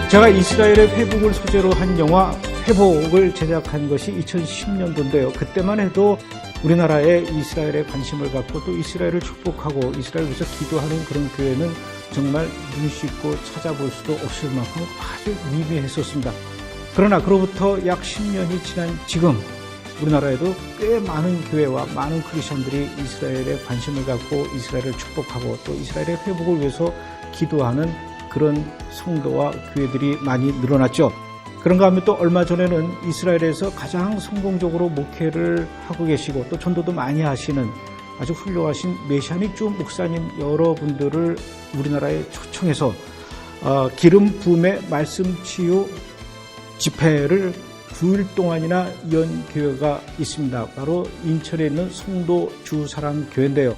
제가 이스라엘의 회복을 소재로 한 영화 회복을 제작한 것이 2010년도인데요. 그때만 해도 우리나라에 이스라엘에 관심을 갖고 또 이스라엘을 축복하고 이스라엘을 위해서 기도하는 그런 교회는 정말 눈 씻고 찾아볼 수도 없을 만큼 아주 미미했었습니다. 그러나 그로부터 약 10년이 지난 지금 우리나라에도 꽤 많은 교회와 많은 크리스천들이 이스라엘에 관심을 갖고 이스라엘을 축복하고 또 이스라엘의 회복을 위해서 기도하는 그런 성도와 교회들이 많이 늘어났죠. 그런가 하면 또 얼마 전에는 이스라엘에서 가장 성공적으로 목회를 하고 계시고 또 전도도 많이 하시는 아주 훌륭하신 메시아닉 주 목사님 여러분들을 우리나라에 초청해서 기름 부음의 말씀 치유 집회를 9일 동안이나 연 교회가 있습니다. 바로 인천에 있는 송도 주사랑교회인데요.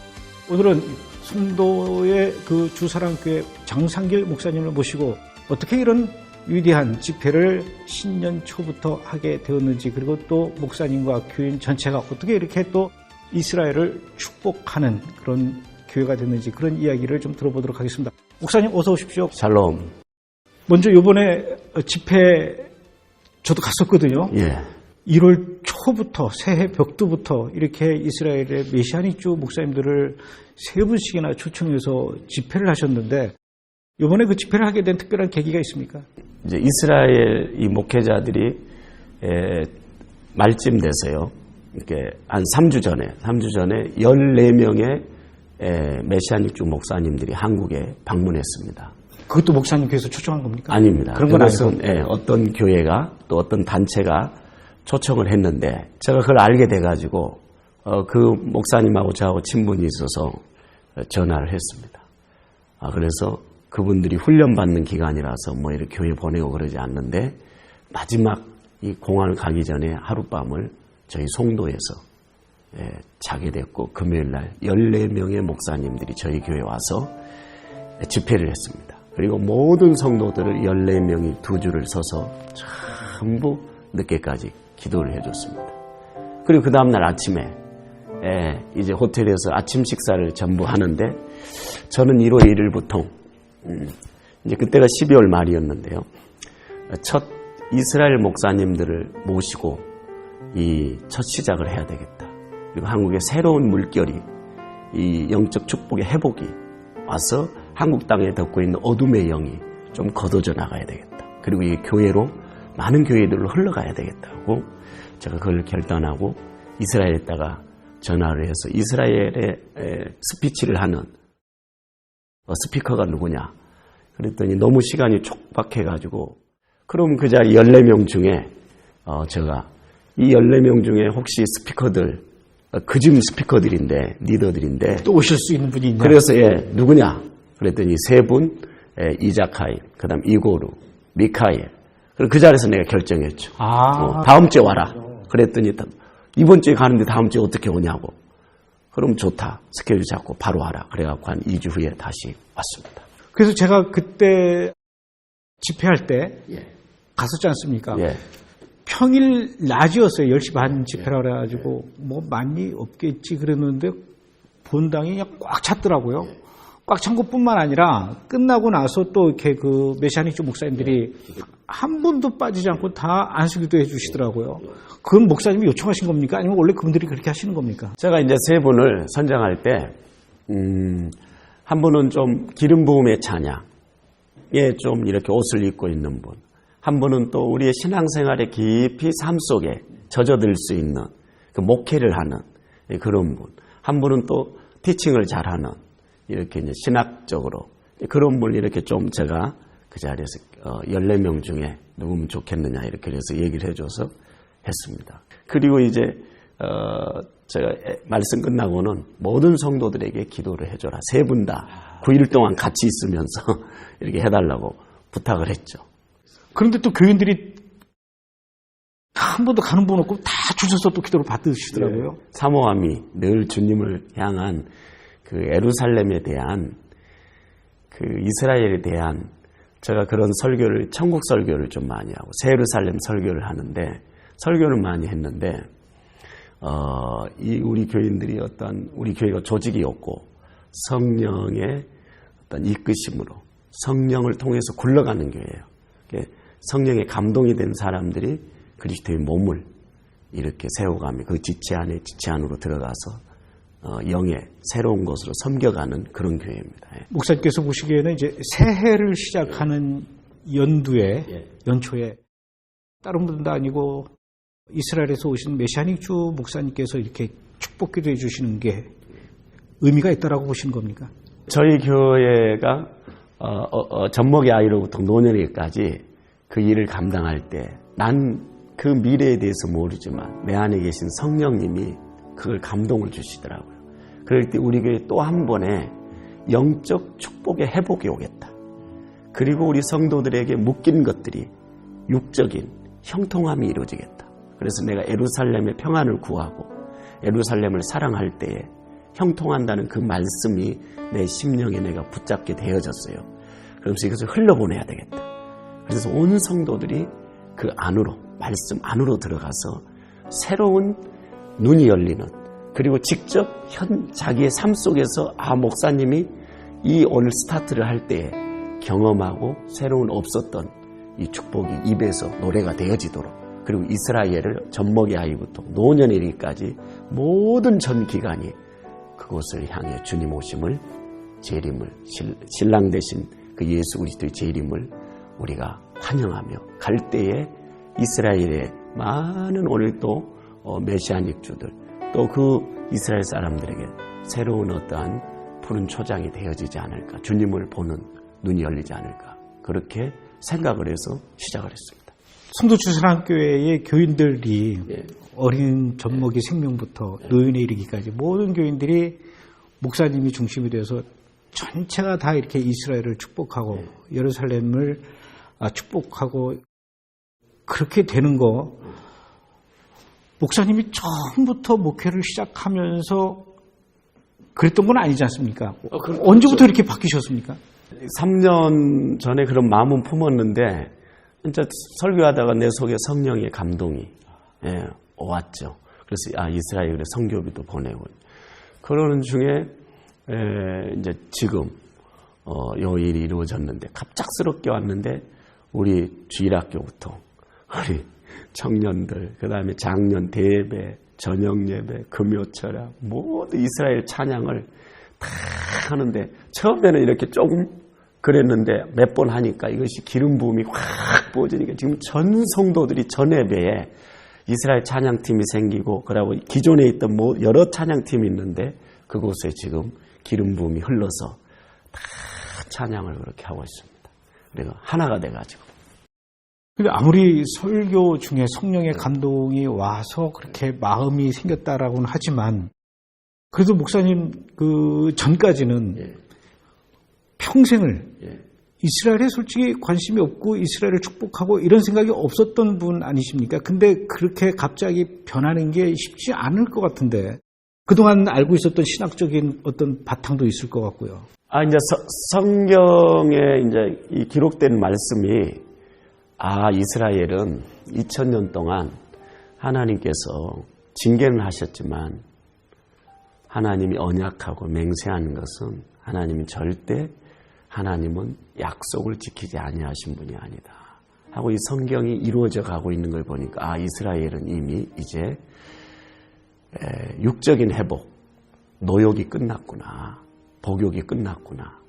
오늘은 송도의 그 주사랑교회 장상길 목사님을 모시고 어떻게 이런 위대한 집회를 신년 초부터 하게 되었는지, 그리고 또 목사님과 교인 전체가 어떻게 이렇게 또 이스라엘을 축복하는 그런 교회가 됐는지 그런 이야기를 좀 들어보도록 하겠습니다. 목사님 어서 오십시오. 샬롬. 먼저 이번에 집회 저도 갔었거든요. 예. 1월 초부터 새해 벽두부터 이렇게 이스라엘의 메시아닉 주 목사님들을 3분씩이나 초청해서 집회를 하셨는데 이번에 그 집회를 하게 된 특별한 계기가 있습니까? 이제 이스라엘 이 목회자들이 말쯤 돼서요. 이렇게 한 3주 전에 14명의 메시아닉 주 목사님들이 한국에 방문했습니다. 그것도 목사님께서 초청한 겁니까? 아닙니다. 그런 건 아니고. 어떤 교회가 또 어떤 단체가 초청을 했는데 제가 그걸 알게 돼가지고 그 목사님하고 저하고 친분이 있어서 전화를 했습니다. 그래서 그분들이 훈련받는 기간이라서 뭐 이렇게 교회 보내고 그러지 않는데 마지막 이 공항을 가기 전에 하룻밤을 저희 송도에서 자게 됐고 금요일 날 14명의 목사님들이 저희 교회에 와서 집회를 했습니다. 그리고 모든 성도들을 14명이 두 줄을 서서 전부 늦게까지 기도를 해줬습니다. 그리고 그 다음날 아침에 이제 호텔에서 아침 식사를 전부 하는데 저는 1월 1일부터 이제 그때가 12월 말이었는데요. 첫 이스라엘 목사님들을 모시고 이 첫 시작을 해야 되겠다. 그리고 한국의 새로운 물결이 이 영적 축복의 회복이 와서 한국 땅에 덮고 있는 어둠의 영이 좀 걷어져 나가야 되겠다. 그리고 이 교회로 많은 교회들로 흘러가야 되겠다고 제가 그걸 결단하고 이스라엘에다가 전화를 해서 이스라엘에 스피치를 하는 스피커가 누구냐 그랬더니 너무 시간이 촉박해가지고 그럼 그 자리 14명 중에 제가 이 14명 중에 혹시 스피커들 그중 스피커들인데 리더들인데 또 오실 수 있는 분이 있냐? 그래서 누구냐 그랬더니 3분 이자카이 그다음 이고르 미카엘 그리고 그 자리에서 내가 결정했죠. 다음 주에 와라. 그랬더니 이번 주에 가는데 다음 주에 어떻게 오냐고. 그럼 좋다. 스케줄 잡고 바로 와라. 그래갖고 한 2주 후에 다시 왔습니다. 그래서 제가 그때 집회할 때 갔었지 않습니까? 평일 낮이었어요. 10시 반 집회라 그래가지고 뭐 많이 없겠지 그랬는데 본당이 그냥 꽉 찼더라고요. 꽉 찬 것뿐만 아니라 끝나고 나서 또 이렇게 그 메시아닉 주 목사님들이 한 분도 빠지지 않고 다 안수기도 해주시더라고요. 그건 목사님이 요청하신 겁니까? 아니면 원래 그분들이 그렇게 하시는 겁니까? 제가 이제 3분을 선정할 때, 한 분은 좀 기름 부음의 찬양에 좀 이렇게 옷을 입고 있는 분, 한 분은 또 우리의 신앙생활에 깊이 삶 속에 젖어들 수 있는 그 목회를 하는 그런 분, 한 분은 또 티칭을 잘하는 이렇게 이제 신학적으로 그런 분 이렇게 좀 제가 그 자리에서 14명 중에 누구면 좋겠느냐 이렇게 해서 얘기를 해줘서 했습니다. 그리고 이제 제가 말씀 끝나고는 모든 성도들에게 기도를 해줘라. 3분 다 9일 동안 같이 있으면서 이렇게 해달라고 부탁을 했죠. 그런데 또 교인들이 한 번도 가는 분 없고 다 주셔서 또 기도를 받으시더라고요. 사모함이 늘 주님을 향한 그 예루살렘에 대한 그 이스라엘에 대한 제가 그런 설교를 천국 설교를 좀 많이 하고 새 예루살렘 설교를 하는데 설교를 많이 했는데 이 우리 교인들이 어떤 우리 교회가 조직이 없고 성령의 어떤 이끄심으로 성령을 통해서 굴러가는 교회예요. 성령의 감동이 된 사람들이 그리스도의 몸을 이렇게 세워가며 그 지체 안에 지체 안으로 들어가서 영의 새로운 것으로 섬겨가는 그런 교회입니다. 예. 목사님께서 보시기에는 이제 새해를 시작하는 연두에 연초에 다른 분도 아니고 이스라엘에서 오신 메시아닉 주 목사님께서 이렇게 축복 기도해 주시는 게 의미가 있다라고 보시는 겁니까? 저희 교회가 젖먹이 아이로부터 노년에까지 그 일을 감당할 때 난 그 미래에 대해서 모르지만 내 안에 계신 성령님이 그걸 감동을 주시더라고요. 그럴 때 우리 교회 또 한 번의 영적 축복의 회복이 오겠다. 그리고 우리 성도들에게 묶인 것들이 육적인 형통함이 이루어지겠다. 그래서 내가 예루살렘의 평안을 구하고 예루살렘을 사랑할 때에 형통한다는 그 말씀이 내 심령에 내가 붙잡게 되어졌어요. 그러면서 이것을 흘러보내야 되겠다. 그래서 온 성도들이 그 안으로, 말씀 안으로 들어가서 새로운 눈이 열리는, 그리고 직접 자기의 삶 속에서 목사님이 이 오늘 스타트를 할 때에 경험하고 새로운 없었던 이 축복이 입에서 노래가 되어지도록, 그리고 이스라엘을 젖먹이 아이부터 노년에 이르기까지 모든 전 기간이 그곳을 향해 주님 오심을, 재림을, 신랑 되신 그 예수 그리스도의 재림을 우리가 환영하며 갈 때에 이스라엘의 많은 오늘 또 메시아닉 주들, 또 그 이스라엘 사람들에게 새로운 어떠한 푸른 초장이 되어지지 않을까, 주님을 보는 눈이 열리지 않을까, 그렇게 생각을 해서 시작을 했습니다. 성도주선학교회의 교인들이 어린 젖먹이 생명부터 노인에 이르기까지 모든 교인들이 목사님이 중심이 되어서 전체가 다 이렇게 이스라엘을 축복하고 예루살렘을 축복하고 그렇게 되는 거, 목사님이 처음부터 목회를 시작하면서 그랬던 건 아니지 않습니까? 언제부터 이렇게 바뀌셨습니까? 3년 전에 그런 마음은 품었는데 진짜 설교하다가 내 속에 성령의 감동이 왔죠. 그래서 이스라엘에 선교비도 보내고 그러는 중에 이제 지금 요 일이 이루어졌는데 갑작스럽게 왔는데 우리 주일학교부터 우리 청년들, 그 다음에 작년 대예배, 저녁 예배, 금요철학 모두 이스라엘 찬양을 다 하는데 처음에는 이렇게 조금 그랬는데 몇 번 하니까 이것이 기름 부음이 확 부어지니까 지금 전 성도들이 전 예배에 이스라엘 찬양팀이 생기고, 그리고 기존에 있던 여러 찬양팀이 있는데 그곳에 지금 기름 부음이 흘러서 다 찬양을 그렇게 하고 있습니다. 그리고 하나가 돼가지고. 근데 아무리 설교 중에 성령의 감동이 와서 그렇게 마음이 생겼다라고는 하지만, 그래도 목사님 그 전까지는 평생을 이스라엘에 솔직히 관심이 없고 이스라엘을 축복하고 이런 생각이 없었던 분 아니십니까? 근데 그렇게 갑자기 변하는 게 쉽지 않을 것 같은데, 그동안 알고 있었던 신학적인 어떤 바탕도 있을 것 같고요. 이제 성경에 이제 이 기록된 말씀이 이스라엘은 2000년 동안 하나님께서 징계는 하셨지만 하나님이 언약하고 맹세하는 것은 하나님은 약속을 지키지 아니하신 분이 아니다 하고 이 성경이 이루어져 가고 있는 걸 보니까 이스라엘은 이미 이제 육적인 회복, 노욕이 끝났구나, 복욕이 끝났구나.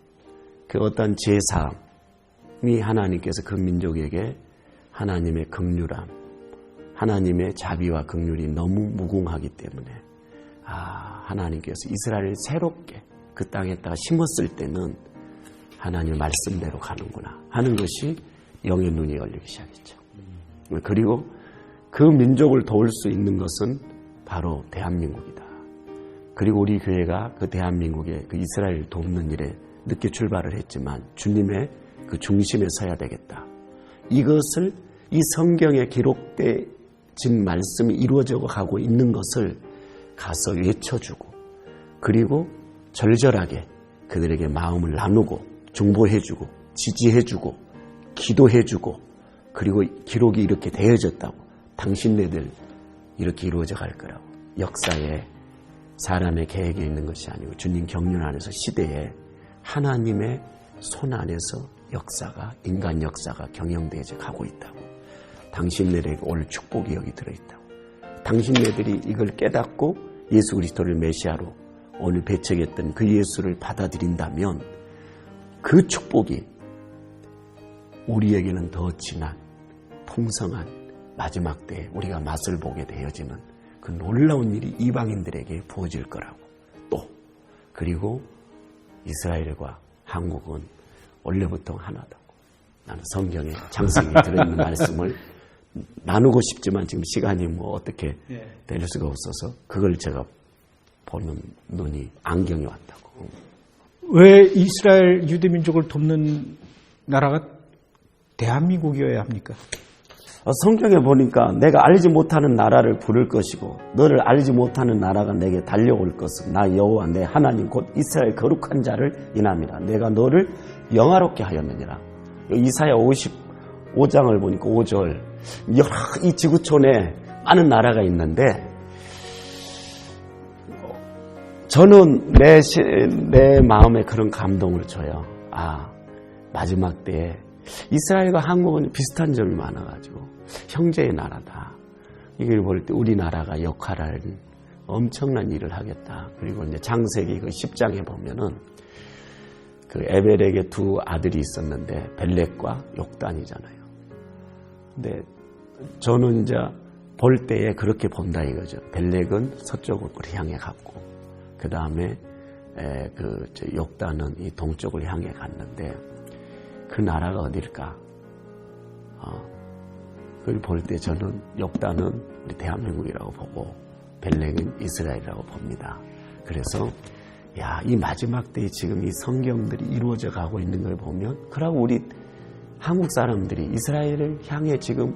그 어떤 제사함이 하나님께서 그 민족에게 하나님의 긍휼함, 하나님의 자비와 긍휼이 너무 무궁하기 때문에 하나님께서 이스라엘을 새롭게 그 땅에다가 심었을 때는 하나님의 말씀대로 가는구나 하는 것이 영의 눈이 열리기 시작했죠. 그리고 그 민족을 도울 수 있는 것은 바로 대한민국이다. 그리고 우리 교회가 그 대한민국의 그 이스라엘을 돕는 일에 늦게 출발을 했지만 주님의 그 중심에 서야 되겠다. 이것을 이 성경에 기록된 말씀이 이루어져 가고 있는 것을 가서 외쳐주고, 그리고 절절하게 그들에게 마음을 나누고 중보해주고 지지해주고 기도해주고, 그리고 기록이 이렇게 되어졌다고, 당신네들 이렇게 이루어져 갈 거라고. 역사에 사람의 계획에 있는 것이 아니고 주님 경륜 안에서 시대에 하나님의 손 안에서 역사가, 인간 역사가 경영되어져 가고 있다고. 당신네들에게 올 축복이 여기 들어있다고. 당신네들이 이걸 깨닫고 예수 그리스도를 메시아로 오늘 배척했던 그 예수를 받아들인다면 그 축복이 우리에게는 더 진한 풍성한 마지막 때에 우리가 맛을 보게 되어지는 그 놀라운 일이 이방인들에게 부어질 거라고. 또 그리고 이스라엘과 한국은 원래부터 하나다고. 나는 성경에 장성이 들어있는 말씀을 나누고 싶지만 지금 시간이 뭐 어떻게 될 수가 없어서 그걸 제가 보는 눈이 안경이 왔다고. 왜 이스라엘 유대민족을 돕는 나라가 대한민국이어야 합니까? 성경에 보니까 내가 알지 못하는 나라를 부를 것이고 너를 알지 못하는 나라가 내게 달려올 것은 나 여호와 내 하나님 곧 이스라엘 거룩한 자를 인함이라. 내가 너를 영화롭게 하였느니라. 이사야 55장을 보니까 5절 여러 이 지구촌에 많은 나라가 있는데 저는 내 마음에 그런 감동을 줘요. 마지막 때에 이스라엘과 한국은 비슷한 점이 많아가지고 형제의 나라다. 이걸 볼 때 우리나라가 역할할 엄청난 일을 하겠다. 그리고 이제 창세기 그 10장에 보면은 그 에벨에게 두 아들이 있었는데 벨렉과 욕단이잖아요. 근데 저는 이제 볼 때에 그렇게 본다 이거죠. 벨렉은 서쪽으로 향해 갔고 그 다음에 욕단은 이 동쪽을 향해 갔는데 그 나라가 어딜까? 그걸 볼 때 저는 욕단은 우리 대한민국이라고 보고 벨렉은 이스라엘이라고 봅니다. 그래서 이 마지막 때에 지금 이 성경들이 이루어져 가고 있는 걸 보면 그러고 우리 한국 사람들이 이스라엘을 향해 지금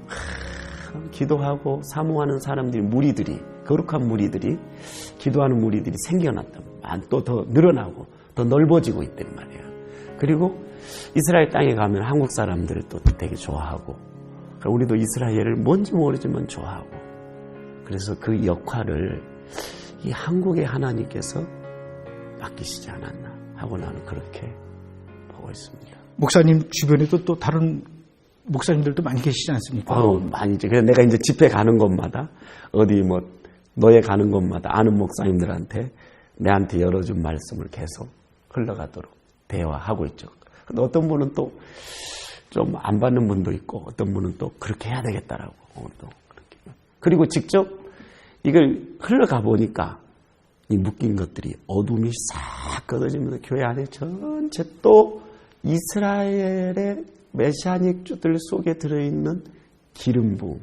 기도하고 사모하는 사람들이 무리들이 거룩한 무리들이 기도하는 무리들이 생겨났다. 또 더 늘어나고 더 넓어지고 있단 말이에요. 그리고 이스라엘 땅에 가면 한국 사람들을 또 되게 좋아하고 우리도 이스라엘을 뭔지 모르지만 좋아하고 그래서 그 역할을 이 한국의 하나님께서 맡기시지 않았나 하고 나는 그렇게 보고 있습니다. 목사님 주변에도 또 다른 목사님들도 많이 계시지 않습니까? 많이지. 그래서 내가 이제 집회 가는 곳마다 어디 뭐 노예 가는 곳마다 아는 목사님들한테 내한테 열어준 말씀을 계속 흘러가도록 대화하고 있죠. 근데 어떤 분은 또 좀 안 받는 분도 있고 어떤 분은 또 그렇게 해야 되겠다라고 또 그렇게. 그리고 직접 이걸 흘러가 보니까 이 묶인 것들이 어둠이 싹 걷어지면서 교회 안에 전체 또 이스라엘의 메시아닉 주들 속에 들어있는 기름 부음,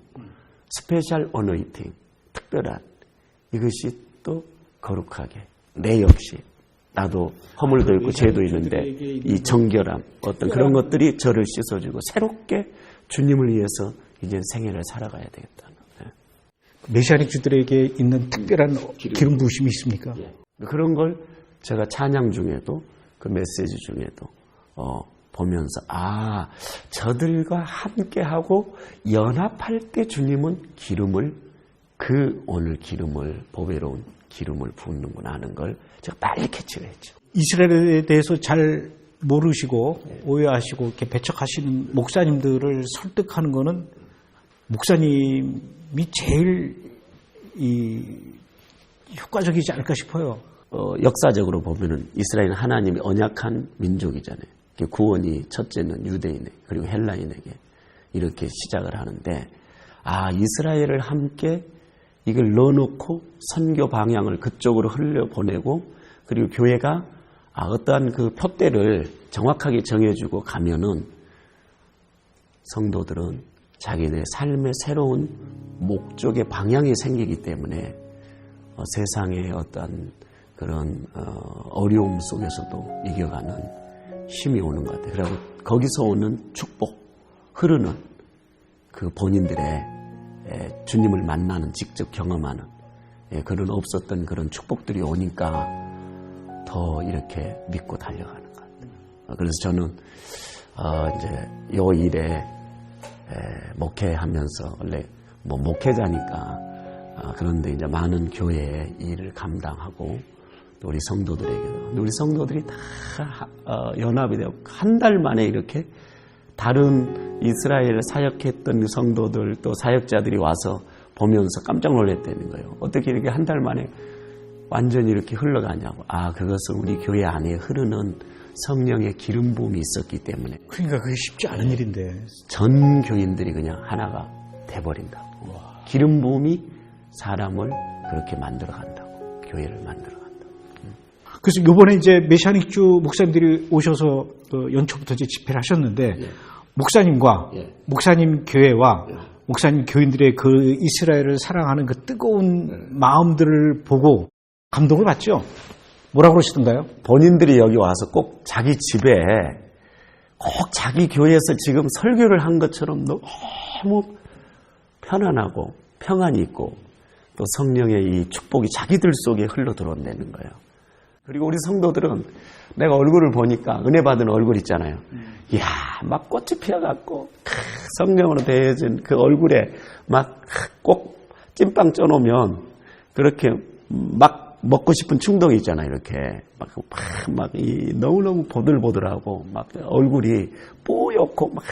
스페셜 어노인팅, 특별한 이것이 또 거룩하게 내 역시 나도 허물도 있고 죄도 있는데 이 정결함 어떤 그런 것들이 저를 씻어주고 새롭게 주님을 위해서 이제 생애를 살아가야 되겠다는 메시아닉 주들에게 있는 특별한 기름 부으심이 있습니까? 그런 걸 제가 찬양 중에도 그 메시지 중에도 보면서 저들과 함께하고 연합할 때 주님은 기름을 오늘 기름을 보배로운 기름을 붓는구나 하는 걸 제가 빨리 캐치를 했죠. 이스라엘에 대해서 잘 모르시고 오해하시고 이렇게 배척하시는 목사님들을 설득하는 거는 목사님이 제일 효과적이지 않을까 싶어요. 역사적으로 보면은 이스라엘은 하나님이 언약한 민족이잖아요. 구원이 첫째는 유대인에게 그리고 헬라인에게 이렇게 시작을 하는데 이스라엘을 함께 이걸 넣어놓고 선교 방향을 그쪽으로 흘려보내고 그리고 교회가 어떠한 그 표대를 정확하게 정해주고 가면은 성도들은 자기들의 삶의 새로운 목적의 방향이 생기기 때문에 세상의 어떠한 그런 어려움 속에서도 이겨가는 힘이 오는 것 같아요. 그리고 거기서 오는 축복, 흐르는 그 본인들의 주님을 만나는 직접 경험하는 그런 없었던 그런 축복들이 오니까 더 이렇게 믿고 달려가는 것 같아요. 그래서 저는 이제 요 일에 목회하면서 원래 목회자니까 그런데 이제 많은 교회의 일을 감당하고 우리 성도들에게도. 우리 성도들이 다 연합이 되고 한 달 만에 이렇게 다른 이스라엘 사역했던 성도들 또 사역자들이 와서 보면서 깜짝 놀랐다는 거예요. 어떻게 이렇게 한 달 만에 완전히 이렇게 흘러가냐고. 그것은 우리 교회 안에 흐르는 성령의 기름 부음이 있었기 때문에. 그러니까 그게 쉽지 않은 일인데. 전 교인들이 그냥 하나가 돼버린다고. 기름 부음이 사람을 그렇게 만들어 간다고. 교회를 만들어 간다고. 그래서 요번에 이제 메시아닉주 목사님들이 오셔서 연초부터 이제 집회를 하셨는데, 목사님과 목사님 교회와 목사님 교인들의 그 이스라엘을 사랑하는 그 뜨거운 마음들을 보고 감동을 받죠? 뭐라고 그러시던가요? 본인들이 여기 와서 꼭 자기 집에 꼭 자기 교회에서 지금 설교를 한 것처럼 너무 편안하고 평안이 있고 또 성령의 이 축복이 자기들 속에 흘러 들어온다는 거예요. 그리고 우리 성도들은 내가 얼굴을 보니까 은혜 받은 얼굴 있잖아요. 이야, 막 꽃이 피어갖고 성령으로 대해진 그 얼굴에 막 꼭 찐빵 쪄놓으면 그렇게 막 먹고 싶은 충동이 있잖아요. 이렇게 막 너무너무 보들보들하고 막 얼굴이 뽀얗고 막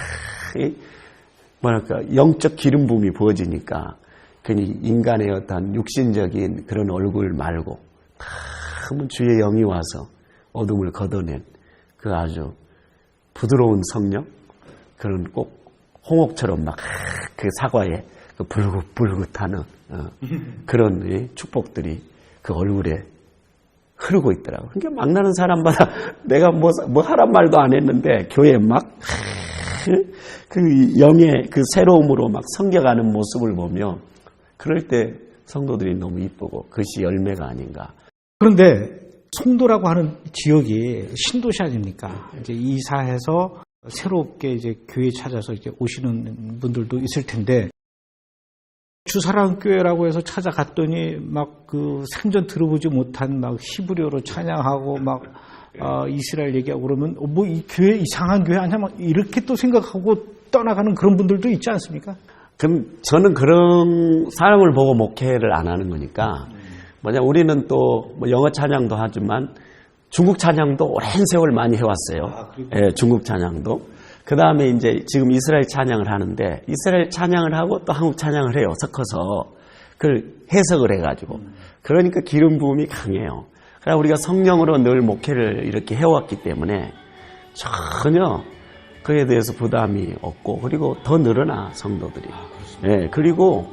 뭐랄까 영적 기름 부음이 부어지니까 괜히 인간의 어떤 육신적인 그런 얼굴 말고 참 주의 영이 와서 어둠을 걷어낸 그 아주 부드러운 성령, 그런 꼭 홍옥처럼 막 그 사과에 그 불긋불긋하는 그런 축복들이 그 얼굴에 흐르고 있더라고요. 그러니까 막 나는 사람마다 내가 뭐 하란 말도 안 했는데 교회에 막 그 영의 그 새로움으로 막 성겨가는 모습을 보며 그럴 때 성도들이 너무 이쁘고 그것이 열매가 아닌가. 그런데 송도라고 하는 지역이 신도시 아닙니까? 이제 이사해서 새롭게 이제 교회 찾아서 이제 오시는 분들도 있을 텐데, 주사랑교회라고 해서 찾아갔더니 막 그 생전 들어보지 못한 막 히브리어로 찬양하고 막 이스라엘 얘기하고 그러면 뭐 이 교회 이상한 교회 아니야? 막 이렇게 또 생각하고 떠나가는 그런 분들도 있지 않습니까? 그럼 저는 그런 사람을 보고 목회를 안 하는 거니까 우리는 또 뭐 영어 찬양도 하지만 중국 찬양도 오랜 세월 많이 해왔어요. 예, 중국 찬양도. 그 다음에 이제 지금 이스라엘 찬양을 하는데 이스라엘 찬양을 하고 또 한국 찬양을 해요. 섞어서 그걸 해석을 해가지고. 그러니까 기름 부음이 강해요. 그러니까 우리가 성령으로 늘 목회를 이렇게 해왔기 때문에 전혀 그에 대해서 부담이 없고, 그리고 더 늘어나 성도들이. 예, 그리고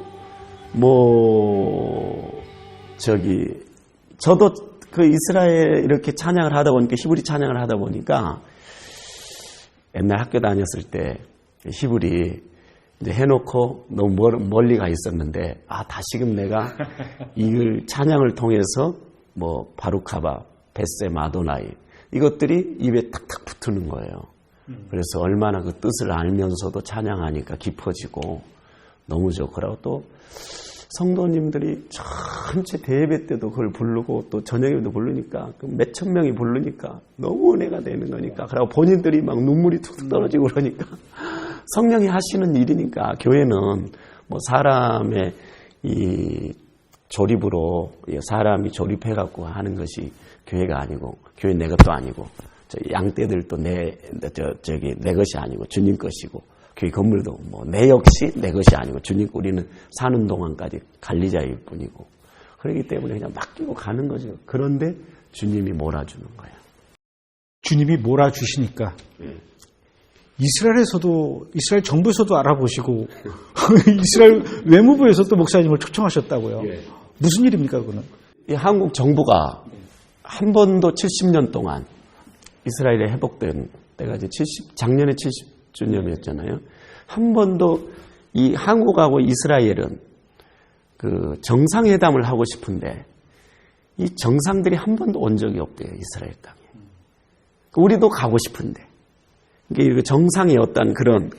저도 그 이스라엘 이렇게 찬양을 하다 보니까, 히브리 찬양을 하다 보니까 옛날 학교 다녔을 때 히브리 이제 해놓고 너무 멀리 가 있었는데, 다시금 내가 이걸 찬양을 통해서 뭐 바루카바, 베세, 마도나이 이것들이 입에 탁탁 붙는 거예요. 그래서 얼마나 그 뜻을 알면서도 찬양하니까 깊어지고 너무 좋더라고. 또 성도님들이 전체 대예배 때도 그걸 부르고 또 저녁에도 부르니까 몇천 명이 부르니까 너무 은혜가 되는 거니까, 그리고 본인들이 막 눈물이 툭툭 떨어지고 그러니까 성령이 하시는 일이니까. 교회는 뭐 사람의 이 조립으로 사람이 조립해갖고 하는 것이 교회가 아니고, 교회 내 것도 아니고, 양떼들도 내 것이 아니고 주님 것이고, 교회 건물도 뭐 내 역시 내 것이 아니고 주님, 우리는 사는 동안까지 관리자일 뿐이고, 그렇기 때문에 그냥 맡기고 가는 거죠. 그런데 주님이 몰아주는 거예요. 주님이 몰아주시니까 이스라엘 정부에서도 알아보시고 이스라엘 외무부에서 또 목사님을 초청하셨다고요. 무슨 일입니까, 그거는? 이 한국 정부가 한 번도 70년 동안 이스라엘에 회복된 때가 이제 작년에 70주년이었잖아요. 한 번도 이 한국하고 이스라엘은 그 정상회담을 하고 싶은데 이 정상들이 한 번도 온 적이 없대요, 이스라엘 땅에. 우리도 가고 싶은데. 이게 정상의 어떤 그런,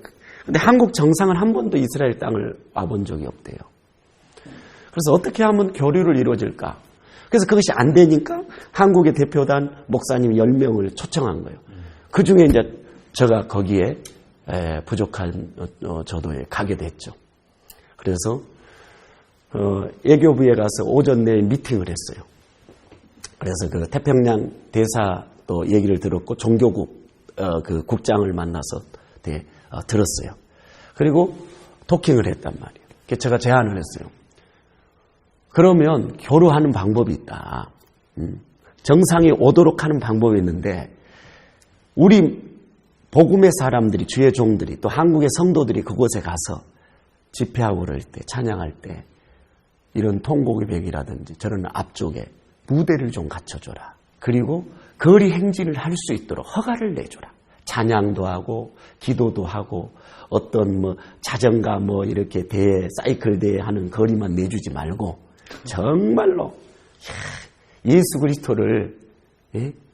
근데 한국 정상은 한 번도 이스라엘 땅을 와본 적이 없대요. 그래서 어떻게 하면 교류를 이루어질까? 그래서 그것이 안 되니까 한국의 대표단 목사님 10명을 초청한 거예요. 그 중에 이제 제가 거기에 부족한 저도에 가게 됐죠. 그래서 외교부에 가서 오전 내에 미팅을 했어요. 그래서 그 태평양 대사 또 얘기를 들었고 종교국 그 국장을 만나서 들었어요. 그리고 도킹을 했단 말이에요. 그래서 제가 제안을 했어요. 그러면 교류하는 방법이 있다. 정상이 오도록 하는 방법이 있는데 우리 복음의 사람들이, 주의 종들이, 또 한국의 성도들이 그곳에 가서 집회하고 그럴 때, 찬양할 때 이런 통곡의벽이라든지 저런 앞쪽에 무대를 좀 갖춰줘라. 그리고 거리 행진을 할 수 있도록 허가를 내줘라. 찬양도 하고 기도도 하고 어떤 뭐 자전거 뭐 이렇게 대회, 사이클 대회 하는 거리만 내주지 말고 정말로 예수 그리스도를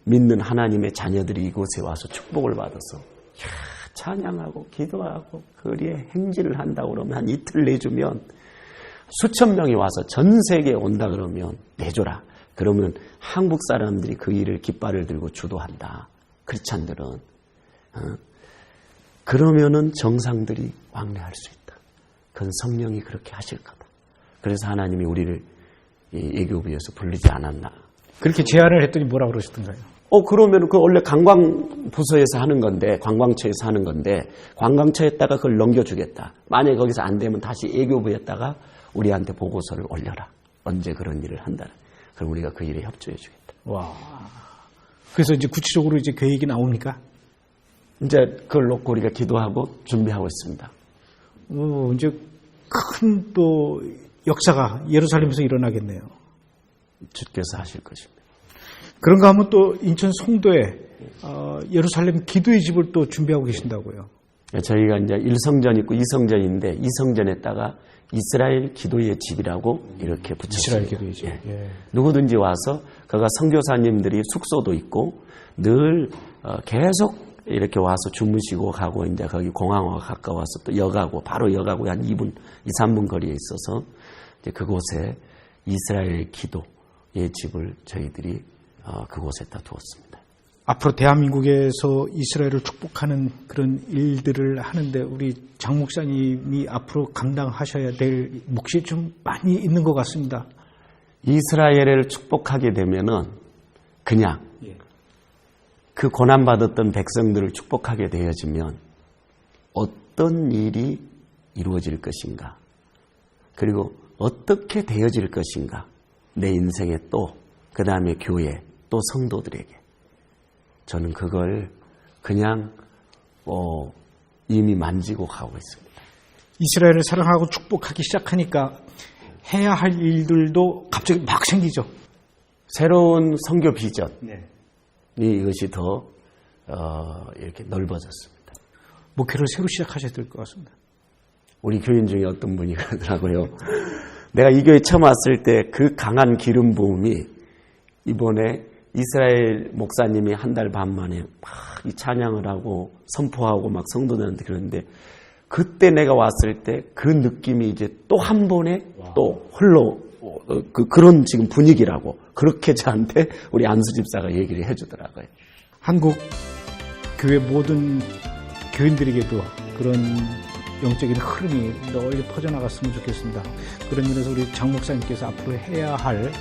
믿는 하나님의 자녀들이 이곳에 와서 축복을 받아서 찬양하고 기도하고 거리에 행진을 한다고 그러면 한 이틀 내주면 수천 명이 와서 전 세계에 온다 그러면 내줘라. 그러면 한국 사람들이 그 일을 깃발을 들고 주도한다. 크리스찬들은. 그러면은 정상들이 왕래할 수 있다. 그건 성령이 그렇게 하실 거다. 그래서 하나님이 우리를 예교부에서 부르지 않았나. 그렇게 제안을 했더니 뭐라 그러시던가요? 그러면 그 원래 관광부서에서 하는 건데, 관광처에서 하는 건데, 관광처에다가 그걸 넘겨주겠다. 만약에 거기서 안 되면 다시 예교부에다가 우리한테 보고서를 올려라. 언제 그런 일을 한다. 그럼 우리가 그 일에 협조해 주겠다. 와. 그래서 이제 구체적으로 이제 계획이 나옵니까? 이제 그걸 놓고 우리가 기도하고 준비하고 있습니다. 이제 큰 또 역사가 예루살렘에서 일어나겠네요. 주께서 하실 것입니다. 그런가 하면 또 인천 송도에 예루살렘 기도의 집을 또 준비하고 계신다고요. 저희가 이제 1성전 있고 2성전인데 2성전에다가 이스라엘 기도의 집이라고 이렇게 붙였습니다. 이스라엘 기도의 집. 예. 누구든지 와서 그가 선교사님들이 숙소도 있고 늘 계속 이렇게 와서 주무시고 가고 이제 거기 공항과 가까워서 또 역하고 바로 역하고 한 2, 3분 거리에 있어서 이제 그곳에 이스라엘 기도의 집을 저희들이 그곳에다 두었습니다. 앞으로 대한민국에서 이스라엘을 축복하는 그런 일들을 하는데 우리 장 목사님이 앞으로 감당하셔야 될 몫이 좀 많이 있는 것 같습니다. 이스라엘을 축복하게 되면은 그냥 그 고난받았던 백성들을 축복하게 되어지면 어떤 일이 이루어질 것인가, 그리고 어떻게 되어질 것인가, 내 인생에 또 그 다음에 교회 또 성도들에게 저는 그걸 그냥 이미 만지고 가고 있습니다. 이스라엘을 사랑하고 축복하기 시작하니까 해야 할 일들도 갑자기 막 생기죠. 새로운 선교 비전, 네. 이것이 더 이렇게 넓어졌습니다. 목회를 새로 시작하셔야 될 것 같습니다. 우리 교인 중에 어떤 분이 그러더라고요. 내가 이 교회 처음 왔을 때 그 강한 기름 부음이 이번에 이스라엘 목사님이 한 달 반 만에 막 이 찬양을 하고 선포하고 막 성도들한테 그러는데 그때 내가 왔을 때 그 느낌이 이제 또 한 번에 또 흘러 그런 지금 분위기라고 그렇게 저한테 우리 안수 집사가 얘기를 해주더라고요. 한국 교회 모든 교인들에게도 그런 영적인 흐름이 널리 퍼져나갔으면 좋겠습니다. 그런 면에서 우리 장 목사님께서 앞으로 해야 할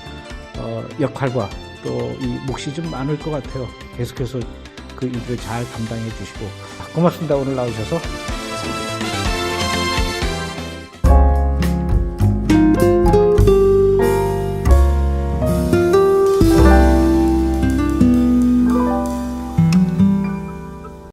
역할과 또 이 몫이 좀 많을 것 같아요. 계속해서 그 일을 잘 담당해 주시고 고맙습니다. 오늘 나오셔서.